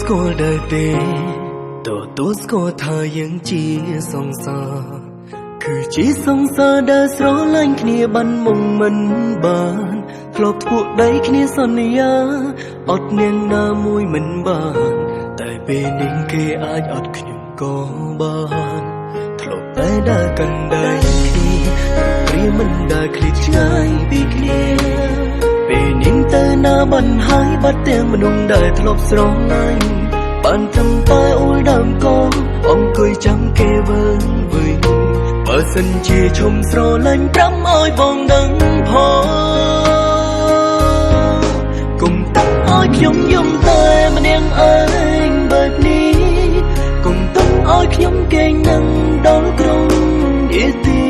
ស្គាល់ដែរទេទទួលស្គាល់ថាយើងជាសង្សារគឺជាសង្សារដែលស្រឡាញ់គ្នាបានមុំមិនបានធ្លាប់ធ្វើដៃគ្នាសន្យាអត់នាងណាមួយមិនបានតែពេលនេះគេអាចអត់ខ្ញុំក៏បានធ្លាប់តែដើរកាន់ដៃគ្នាព្រាមិនដើរឃ្លាតឆ្ងាយពីគ្នាពេលនេះទៅណាបានហើយបាត់ទាំងមនុស្សដែលធ្លាប់ស្រឡាញ់បានត្រឹមតែអូលដើមកងអង្គុយចាំគេវើវិញបើសិនជាឈុំស្រឡាញ់ប្រាំឲ្យបងដឹងផងកុំតាំងឲ្យខ្ញុំយំតែម្នាក់ឯងបែបនេះកុំតាំងឲ្យខ្ញុំគេងនឹងដល់ក្រុងអ៊ីទី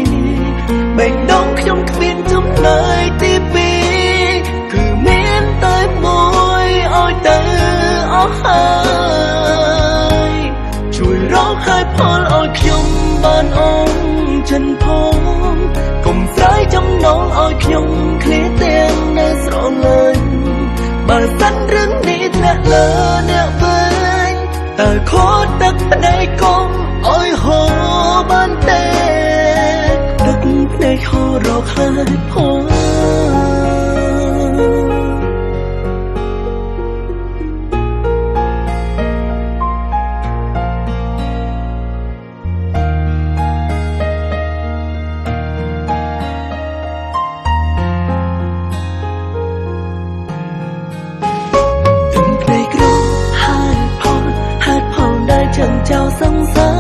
បេះដូងខ្ញុំគ្មានចំណែកទីពីរគឺមានតែមួយឲ្យទៅអស់ហើយជួយរកហេតុផលឲ្យខ្ញុំបានអងចិនផងកុំស្រ័យចំណងឲ្យខ្ញុំឃ្លាតទាំងនៅស្រឡាញ់បើសិនរឿងនេះធ្លាក់លើអ្នកវិញតើខូចទឹកភ្នែកកុំឲ្យហូរបានទេទឹកភ្នែកហូររកហេតុផលchẳng chào sông xa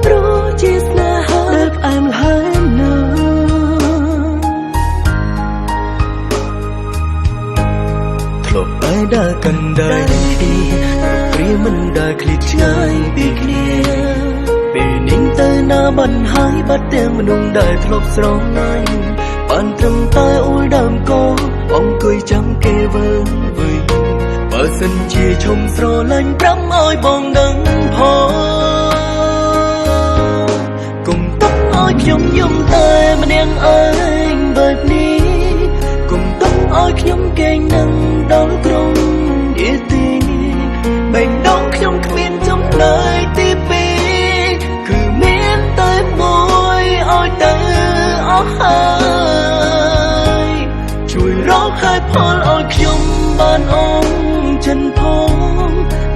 pro chia sẻ hết em hãy nở thlộ ai đã cần đời đi vì mình đã khít trái bị kia vì nín tới na bận hai bắt tem mình đung đời thlộ sóng ngay bàn trầm tay ôi đam cô ông cười chẳng kê vơi vơiបើសិនជាឈុំស្រឡាញ់ប្រាំឲ្យបងដឹងផងកុំទុកឲ្យខ្ញុំយំតែម្នាក់ឯងបែបនេះកុំទុកឲ្យខ្ញុំគេងនឹងដល់ក្រុងអ៊ីទីបេះដូងខ្ញុំគ្មានចំណែកទីពីរគឺមានតែមួយឲ្យទៅអស់ហើយជួយរកហេតុផលឲ្យខ្ញុំបានអងចិនផង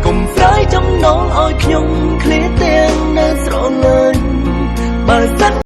កុំស្រ័យចំណងឲ្យខ្ញុំឃ្លាតទាំងនៅស្រឡាញ់បើសិន